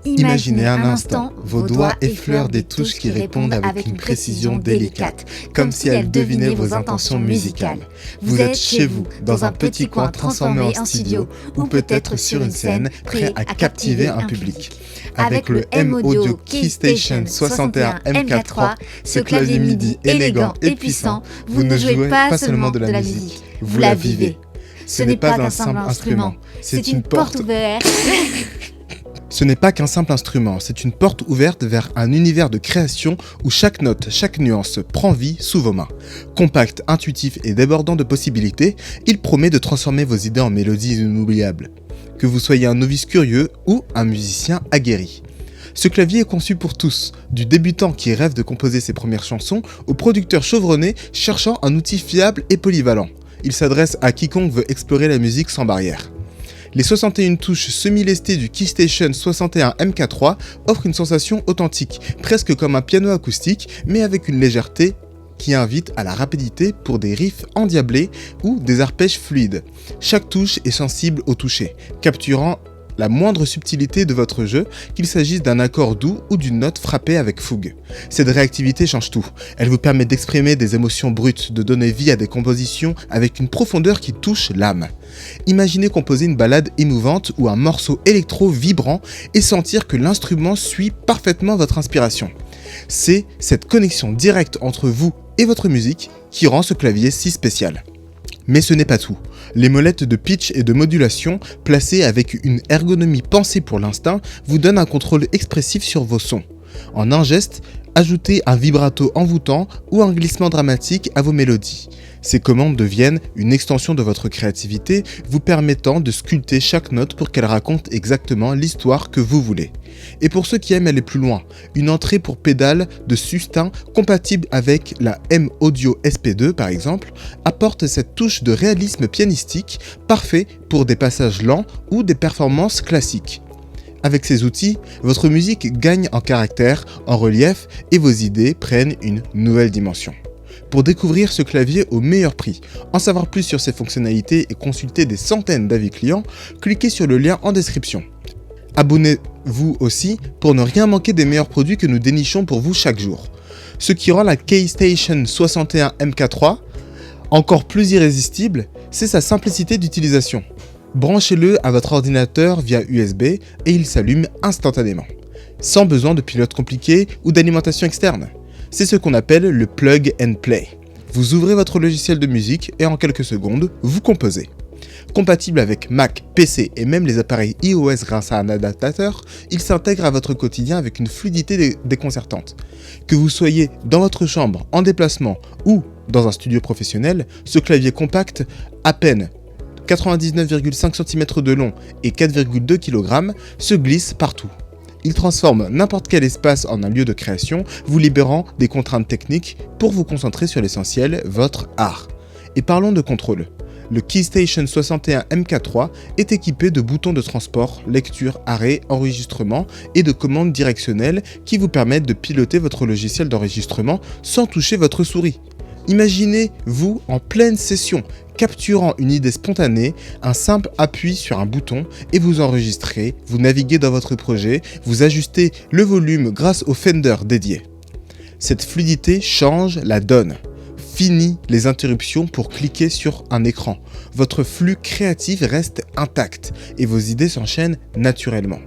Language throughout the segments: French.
Imaginez un instant vos doigts effleurent des touches qui répondent avec une précision délicate, comme si elles devinaient vos intentions musicales. Vous êtes chez vous, dans un petit coin transformé en studio, ou peut-être sur une scène, prêt à captiver un public. Avec le M-Audio Keystation 61 MK3, ce clavier MIDI élégant et puissant, vous ne jouez pas seulement de la musique, vous la vivez. Ce n'est pas un simple instrument, c'est une porte ouverte. Ce n'est pas qu'un simple instrument, c'est une porte ouverte vers un univers de création où chaque note, chaque nuance prend vie sous vos mains. Compact, intuitif et débordant de possibilités, il promet de transformer vos idées en mélodies inoubliables. Que vous soyez un novice curieux ou un musicien aguerri. Ce clavier est conçu pour tous, du débutant qui rêve de composer ses premières chansons au producteur chevronné cherchant un outil fiable et polyvalent. Il s'adresse à quiconque veut explorer la musique sans barrière. Les 61 touches semi-lestées du Keystation 61 MK3 offrent une sensation authentique, presque comme un piano acoustique, mais avec une légèreté qui invite à la rapidité pour des riffs endiablés ou des arpèges fluides. Chaque touche est sensible au toucher, capturant la moindre subtilité de votre jeu, qu'il s'agisse d'un accord doux ou d'une note frappée avec fougue. Cette réactivité change tout. Elle vous permet d'exprimer des émotions brutes, de donner vie à des compositions avec une profondeur qui touche l'âme. Imaginez composer une ballade émouvante ou un morceau électro vibrant et sentir que l'instrument suit parfaitement votre inspiration. C'est cette connexion directe entre vous et votre musique qui rend ce clavier si spécial. Mais ce n'est pas tout. Les molettes de pitch et de modulation, placées avec une ergonomie pensée pour l'instinct, vous donnent un contrôle expressif sur vos sons. En un geste, ajoutez un vibrato envoûtant ou un glissement dramatique à vos mélodies. Ces commandes deviennent une extension de votre créativité, vous permettant de sculpter chaque note pour qu'elle raconte exactement l'histoire que vous voulez. Et pour ceux qui aiment aller plus loin, une entrée pour pédale de sustain compatible avec la M-Audio SP2 par exemple, apporte cette touche de réalisme pianistique parfait pour des passages lents ou des performances classiques. Avec ces outils, votre musique gagne en caractère, en relief et vos idées prennent une nouvelle dimension. Pour découvrir ce clavier au meilleur prix, en savoir plus sur ses fonctionnalités et consulter des centaines d'avis clients, cliquez sur le lien en description. Abonnez-vous aussi pour ne rien manquer des meilleurs produits que nous dénichons pour vous chaque jour. Ce qui rend la Keystation 61 MK3 encore plus irrésistible, c'est sa simplicité d'utilisation. Branchez-le à votre ordinateur via USB et il s'allume instantanément, sans besoin de pilote compliqué ou d'alimentation externe. C'est ce qu'on appelle le plug and play. Vous ouvrez votre logiciel de musique et en quelques secondes, vous composez. Compatible avec Mac, PC et même les appareils iOS grâce à un adaptateur, il s'intègre à votre quotidien avec une fluidité déconcertante. Que vous soyez dans votre chambre, en déplacement ou dans un studio professionnel, ce clavier compact, à peine 99,5 cm de long et 4,2 kg, se glisse partout. Il transforme n'importe quel espace en un lieu de création, vous libérant des contraintes techniques pour vous concentrer sur l'essentiel, votre art. Et parlons de contrôle. Le Keystation 61 MK3 est équipé de boutons de transport, lecture, arrêt, enregistrement et de commandes directionnelles qui vous permettent de piloter votre logiciel d'enregistrement sans toucher votre souris. Imaginez-vous en pleine session, capturant une idée spontanée, un simple appui sur un bouton et vous enregistrez, vous naviguez dans votre projet, vous ajustez le volume grâce au Fender dédié. Cette fluidité change la donne. Fini les interruptions pour cliquer sur un écran. Votre flux créatif reste intact et vos idées s'enchaînent naturellement.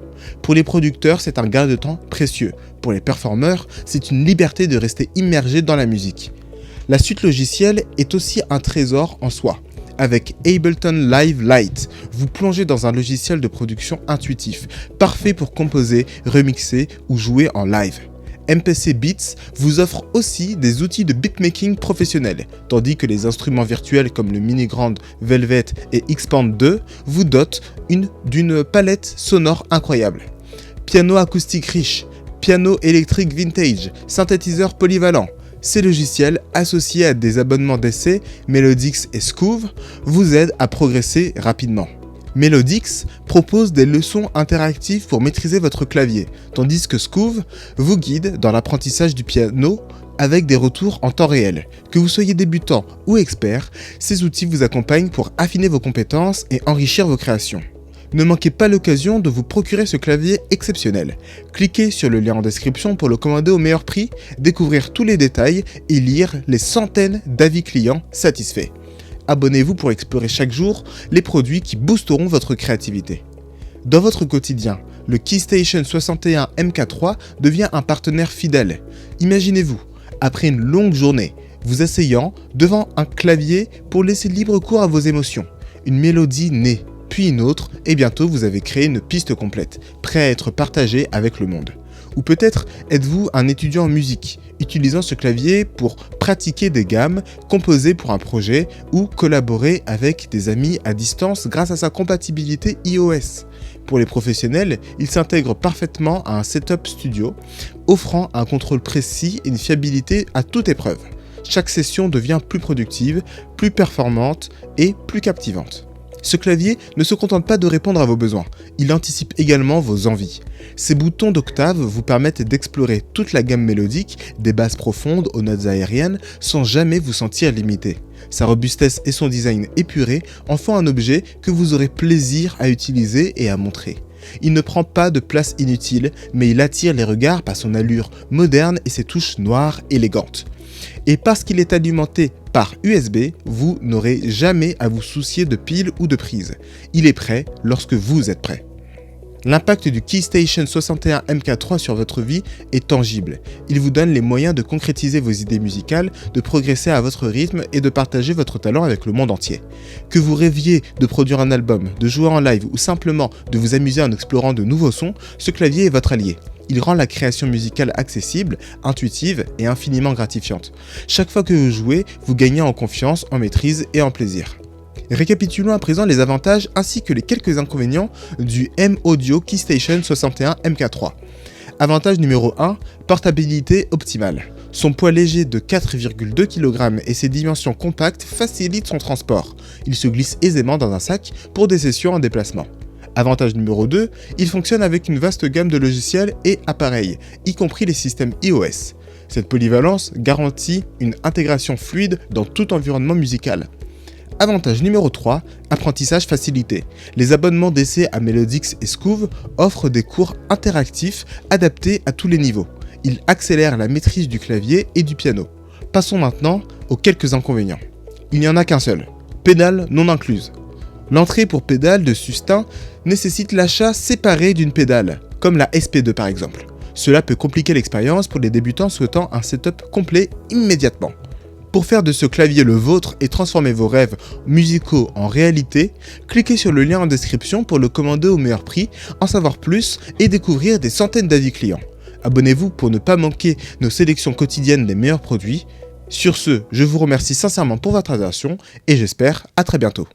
Pour les producteurs, c'est un gain de temps précieux. Pour les performeurs, c'est une liberté de rester immergé dans la musique. La suite logicielle est aussi un trésor en soi. Avec Ableton Live Lite, vous plongez dans un logiciel de production intuitif, parfait pour composer, remixer ou jouer en live. MPC Beats vous offre aussi des outils de beatmaking professionnels, tandis que les instruments virtuels comme le Mini Grand Velvet et Xpand 2 vous dotent d'une palette sonore incroyable. Piano acoustique riche, piano électrique vintage, synthétiseur polyvalent. Ces logiciels, associés à des abonnements d'essai, Melodix et Skoove, vous aident à progresser rapidement. Melodix propose des leçons interactives pour maîtriser votre clavier, tandis que Skoove vous guide dans l'apprentissage du piano avec des retours en temps réel. Que vous soyez débutant ou expert, ces outils vous accompagnent pour affiner vos compétences et enrichir vos créations. Ne manquez pas l'occasion de vous procurer ce clavier exceptionnel. Cliquez sur le lien en description pour le commander au meilleur prix, découvrir tous les détails et lire les centaines d'avis clients satisfaits. Abonnez-vous pour explorer chaque jour les produits qui boosteront votre créativité. Dans votre quotidien, le KeyStation 61 MK3 devient un partenaire fidèle. Imaginez-vous, après une longue journée, vous asseyant devant un clavier pour laisser libre cours à vos émotions. Une mélodie naît, puis une autre, et bientôt vous avez créé une piste complète, prête à être partagée avec le monde. Ou peut-être êtes-vous un étudiant en musique, utilisant ce clavier pour pratiquer des gammes, composer pour un projet ou collaborer avec des amis à distance grâce à sa compatibilité iOS. Pour les professionnels, il s'intègre parfaitement à un setup studio, offrant un contrôle précis et une fiabilité à toute épreuve. Chaque session devient plus productive, plus performante et plus captivante. Ce clavier ne se contente pas de répondre à vos besoins, il anticipe également vos envies. Ces boutons d'octave vous permettent d'explorer toute la gamme mélodique, des basses profondes aux notes aériennes, sans jamais vous sentir limité. Sa robustesse et son design épuré en font un objet que vous aurez plaisir à utiliser et à montrer. Il ne prend pas de place inutile, mais il attire les regards par son allure moderne et ses touches noires élégantes. Et parce qu'il est alimenté par USB, vous n'aurez jamais à vous soucier de piles ou de prises. Il est prêt lorsque vous êtes prêt. L'impact du KeyStation 61 MK3 sur votre vie est tangible. Il vous donne les moyens de concrétiser vos idées musicales, de progresser à votre rythme et de partager votre talent avec le monde entier. Que vous rêviez de produire un album, de jouer en live ou simplement de vous amuser en explorant de nouveaux sons, ce clavier est votre allié. Il rend la création musicale accessible, intuitive et infiniment gratifiante. Chaque fois que vous jouez, vous gagnez en confiance, en maîtrise et en plaisir. Récapitulons à présent les avantages ainsi que les quelques inconvénients du M-Audio KeyStation 61 MK3. Avantage numéro 1, portabilité optimale. Son poids léger de 4,2 kg et ses dimensions compactes facilitent son transport. Il se glisse aisément dans un sac pour des sessions en déplacement. Avantage numéro 2, il fonctionne avec une vaste gamme de logiciels et appareils, y compris les systèmes iOS. Cette polyvalence garantit une intégration fluide dans tout environnement musical. Avantage numéro 3, apprentissage facilité. Les abonnements d'essai à Melodix et Scoob offrent des cours interactifs adaptés à tous les niveaux. Ils accélèrent la maîtrise du clavier et du piano. Passons maintenant aux quelques inconvénients. Il n'y en a qu'un seul, pédale non incluse. L'entrée pour pédale de sustain nécessite l'achat séparé d'une pédale, comme la SP2 par exemple. Cela peut compliquer l'expérience pour les débutants souhaitant un setup complet immédiatement. Pour faire de ce clavier le vôtre et transformer vos rêves musicaux en réalité, cliquez sur le lien en description pour le commander au meilleur prix, en savoir plus et découvrir des centaines d'avis clients. Abonnez-vous pour ne pas manquer nos sélections quotidiennes des meilleurs produits. Sur ce, je vous remercie sincèrement pour votre attention et j'espère à très bientôt.